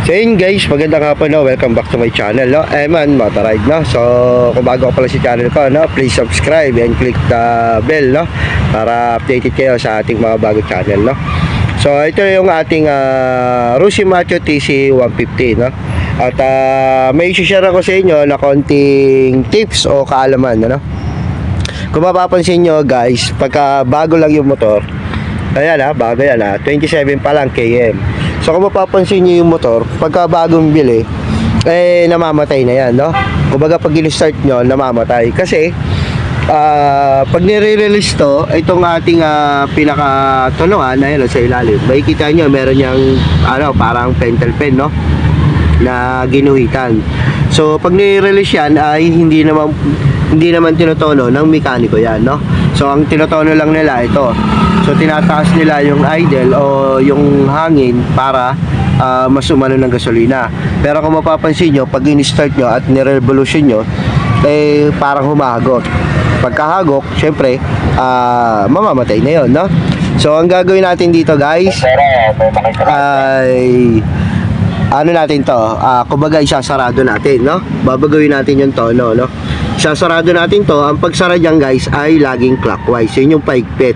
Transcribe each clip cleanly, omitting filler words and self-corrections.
So yun guys, magandang hapon, no? Welcome back to my channel, no? Eman Motorride, no? So kung bago ka pala sa channel ko, no? Please subscribe and click the bell, no? Para updated kayo sa ating mga bagong channel, no? So ito yung ating Rusi Macho TC 150, no? At may isi-share ako sa inyo na konting tips o kaalaman, no? Kung mapapansin nyo guys, pagka bago lang yung motor, ayan bago yan 27 pa lang km. So kung mapapansin nyo yung motor, pagka bagong bili, namamatay na yan, no? Kumbaga pag in-start nyo, namamatay. Kasi, pag nire-release to, itong ating pinakatulungan, ayun sa ilalim, makikita nyo, meron yung, parang pentel pen, no? Na ginuhitan. So, pag nire-release yan, ay hindi naman tinotono ng mekaniko yan, no? So, ang tinotono lang nila ito. So, tinataas nila yung idle o yung hangin para mas umano ng gasolina. Pero kung mapapansin nyo, pag in-start nyo at nire-revolution nyo, parang humahagok. Pagkahagok, syempre, mamamatay na yun, no? So, ang gagawin natin dito, guys, ay natin to, kumbaga isasarado natin, no? Babagawin natin yung tono, no? Isasarado natin to. Ang pagsara dyan guys ay laging clockwise, yun yung paigpit.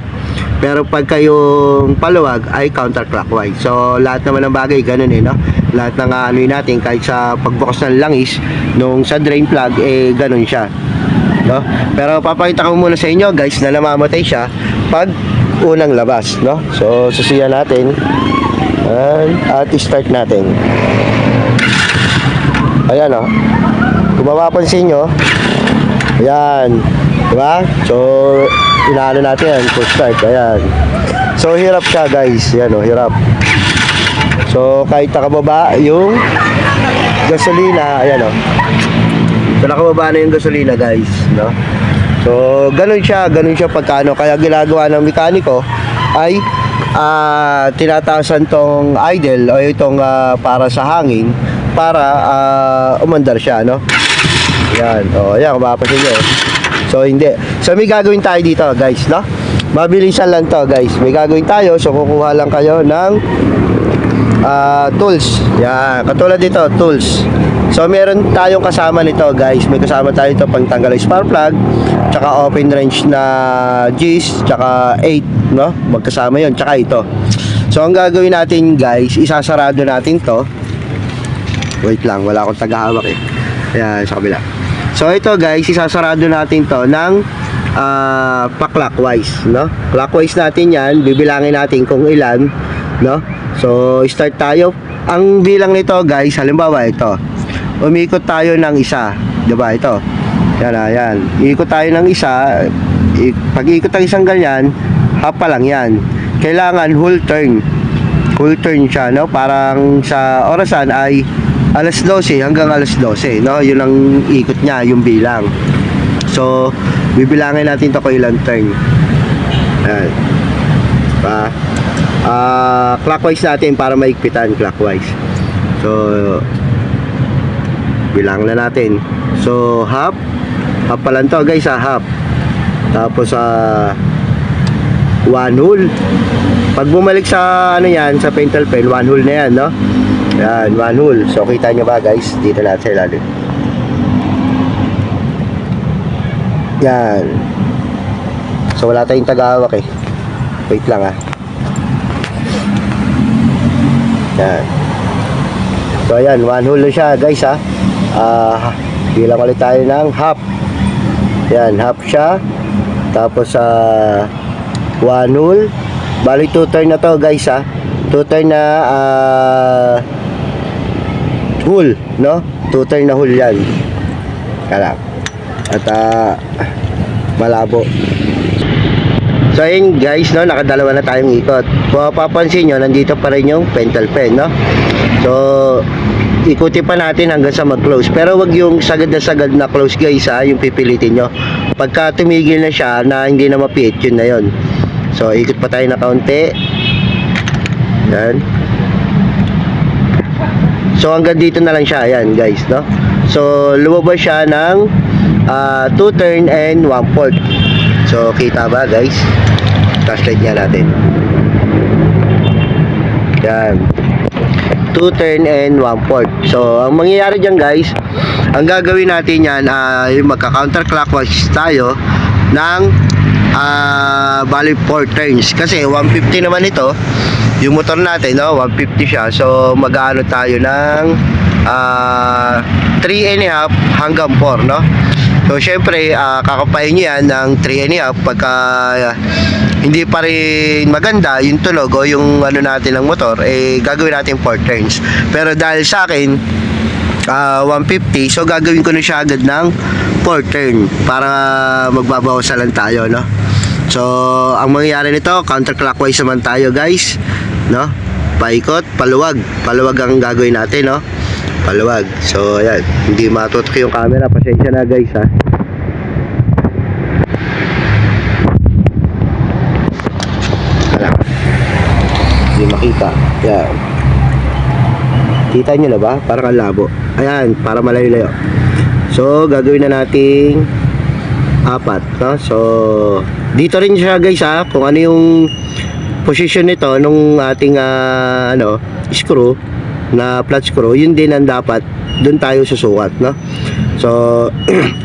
Pero pag kayong paluwag ay counterclockwise. So lahat naman ng bagay ganun no? Lahat ng natin, kahit sa pagbukas ng langis nung sa drain plug, ganun siya, no? Pero papakita ko muna sa inyo guys na namamatay siya pag unang labas, no? So susiyan natin at start natin. Ayan, kung mapapansin nyo, ayan, diba? So inaano natin yan, push start, ayan. So hirap siya guys, ayan hirap. So kahit nakababa yung gasolina, ayan so nakababa na yung gasolina guys, no? So ganun siya pagkano. Kaya ginagawa ng mekaniko ay tinataasan tong idle o itong para sa hangin para umandar siya, no? Yan, ayan, kung mapapansin nyo. So hindi. So may gagawin tayo dito guys, no? Mabilisan lang to guys. May gagawin tayo. So kukuha lang kayo ng tools. Yan, katulad dito, tools. So meron tayong kasama nito guys. May kasama tayo ito pang tanggal spark plug, tsaka open range na G's, tsaka 8, no? Magkasama yon, tsaka ito. So ang gagawin natin guys, isasarado natin to. Wait lang, wala akong tagahawak Ayan, sa kabila. So ito guys, isasarado natin to ng pa-clockwise, no? Clockwise natin yan, bibilangin natin kung ilan, no? So start tayo. Ang bilang nito guys, halimbawa ito, umikot tayo ng isa, diba ito? Yan. Ikot tayo ng isa. Pag ikot ng isang ganyan, half pa lang yan. Kailangan whole turn siya, no? Parang sa orasan ay alas 12 hanggang alas 12, no? Yun ang ikot niya, yung bilang. So bibilangin natin to kung ilang turn. Ayan. Clockwise natin para maigpitan, clockwise. So bilang na natin. So half pa lang to guys, half. Tapos one whole. Pag bumalik sa yan, sa pentel pen, one whole na yan, no? Yan, one whole. So kita nyo ba guys, dito natin sa ilalim. Yan. So wala tayong tagahawak wait lang yan. So ayan, one whole na siya guys bilang ulit tayo ng half. Yan, half siya. Tapos one whole. Bali 2 turn na to guys 2 turn na whole, no? 2 turn na whole yan. Kala. At malabo. So ayun guys, no, nakadalawa na tayong ikot. Kung mapapansin nyo, nandito pa rin yung pentel pen, no? So ikutin pa natin hanggang sa mag-close. Pero wag yung sagad na close guys yung pipilitin nyo. Pagka tumigil na siya na hindi na mapit, yun na yun. So ikot pa tayo na kaunti. Yan. So hanggang dito na lang siya, yan guys, no? So lumabas siya ng 2 turn and 1/4. So kita ba guys? Flashlight nga natin. Yan. 2 turn and 1/4. So ang mangyayari dyan guys, ang gagawin natin yan ay magka-counterclockwise tayo ng bali 4 turns. Kasi 150 naman ito, yung motor natin, no? 150 siya. So mag-aano tayo ng 3 and a half hanggang 4, no? So syempre kakapain nyo yan ng 3 and a half pagka hindi pa rin maganda yung tunog o yung ano natin ng motor, gagawin natin 4 turns. Pero dahil sa akin 150, so gagawin ko na siya agad ng 4 turn para magbabawasan lang tayo, no? So ang mangyayari nito, counterclockwise naman tayo guys, no? Paikot, paluwag ang gagawin natin, no? Paluwag. So ayan, hindi matutok yung camera, pasensya na guys ha. Hindi makita. Ayan. Kita nyo na ba? Parang ang labo. Ayan, para malayo-layo. So gagawin na nating 4, no? So dito rin siya guys ha, kung ano yung position nito nung ating screw na flat screw, yun din ang dapat doon tayo susukat, no? So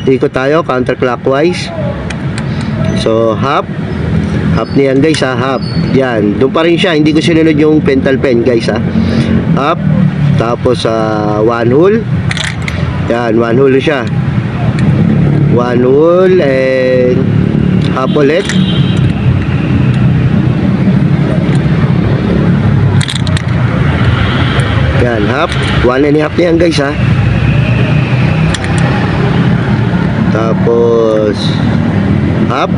ikot tayo counterclockwise. So half niyan guys ha, half. Yan, doon pa rin siya, hindi ko sinunod yung pentel pen guys ha. Half, tapos 1 hole. Yan, 1 hole siya. 1 hole and half ulit. Yan, half. 1 and a half yan guys ha. Tapos half.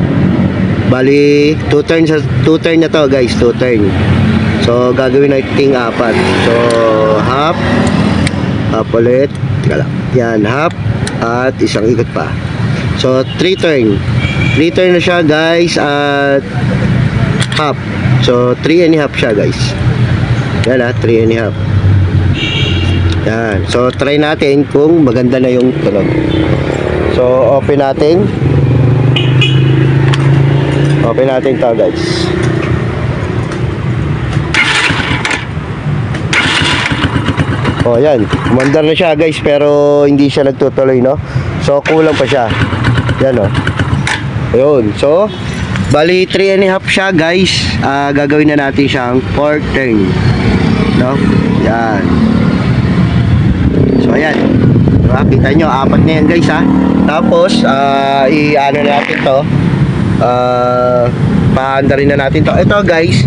Bali 2 turn na to guys, 2 turn. So gagawin natin 4. So half ulit. Teka lang. Yan, half at isang ikot pa. So 3 turn. 3 turn na siya guys at half. So 3 and a half siya guys. Yan ha, 3 and a half. Yan. So try natin kung maganda na yung tunog. So open natin. Open natin to guys. Oh yan, umandar na siya guys, pero hindi siya nagtutuloy, no? So kulang pa siya. Yan oh. Ayun. So bali 3 and a half siya guys. Gagawin na natin siyang 4 turn, no? Yan. So ayan. Diba? Kita nyo, 4 na yan guys ha. Tapos i-ano natin to, paandarin na natin to. Ito guys,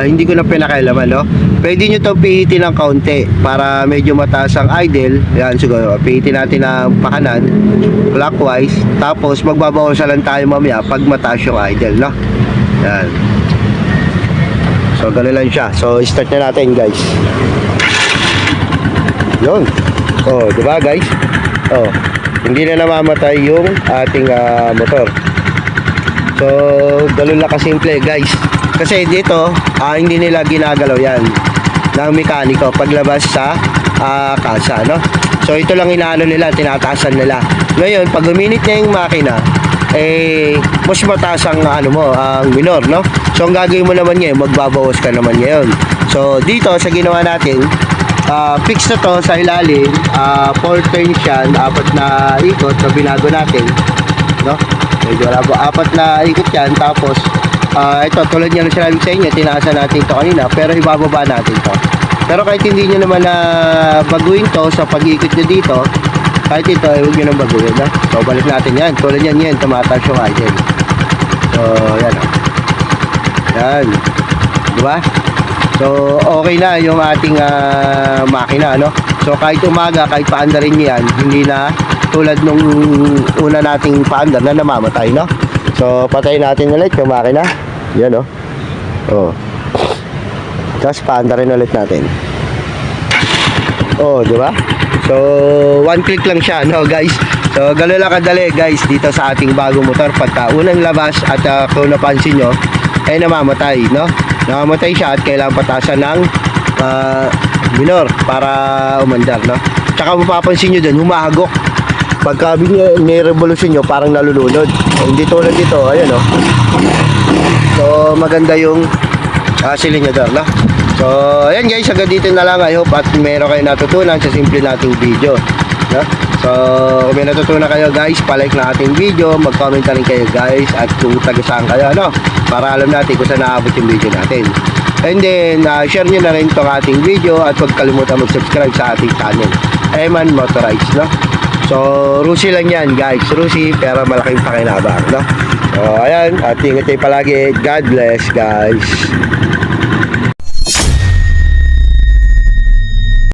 hindi ko na pinakailaman, no? Pwede nyo to pihitin ng kaunti para medyo mataas ang idle. Yan, siguro pihitin natin ng pakanan clockwise, tapos magbabawasan lang tayo mamaya pag mataas yung idle, no? Yan. So gano'n lang siya. So start na natin guys. Yun. Oh, diba guys? Oh, hindi na namamatay yung ating motor. So gano'n lang kasimple guys. Kasi dito hindi nila ginagalaw yan ng mekaniko paglabas sa kasa, no? So ito lang inaano nila, tinataasan nila. Ngayon pag uminit niya yung makina, mas mataas ang ang minor, no? So ang gagawin mo naman ngayon, magbabawas ka naman ngayon. So dito sa ginawa natin, fix na to sa ilalim, 4 turns yan, 4 na ikot na binago natin, no? Medyo labo, 4 na ikot yan. Tapos ito, tulad nga na sinabi sa inyo, tinaasan natin ito kanina, pero ibababa natin to. Pero kahit hindi nyo naman na baguhin to sa pag-ikot nyo dito, kahit ito, huwag nyo nang baguhin, no? So balik natin yan, tulad yan, tumataas yung idle. So yan, yan, diba? So okay na yung ating makina, no? So kahit umaga, kahit paandarin nyo yan, hindi na tulad nung una nating paandar na namamatay, no? So patayin natin ulit yung makina. Yan, no? Oh. Tapos paandarin ulit natin. Oh, di ba? So one click lang siya, no guys? So gano'n lang kadali guys dito sa ating bagong motor. Pagka unang labas at kung napansin nyo, namamatay, no? Namamatay siya at kailangan patasan ng minor para umandar, no? Tsaka mapapansin nyo dun, humahagok. Pagka may revolution nyo, parang nalulunod. Hindi tulad dito, ayan, no? So maganda yung silinyador, no? So, ayan guys, hanggang dito na lang. I hope at meron kayo natutunan sa simple nating video. No? So, kung may natutunan kayo guys, palike na ating video, mag-comment na rin kayo guys, at kung taga saan kayo, ano, para alam natin kung saan naabot yung video natin. And then, share nyo na rin itong ating video at huwag kalimutan mag-subscribe sa ating channel, Eman Motorized, no? So, Rusi lang yan guys, Rusi, pero malaking pakinabang, no? So, ayan, at ingat kayo palagi. God bless guys.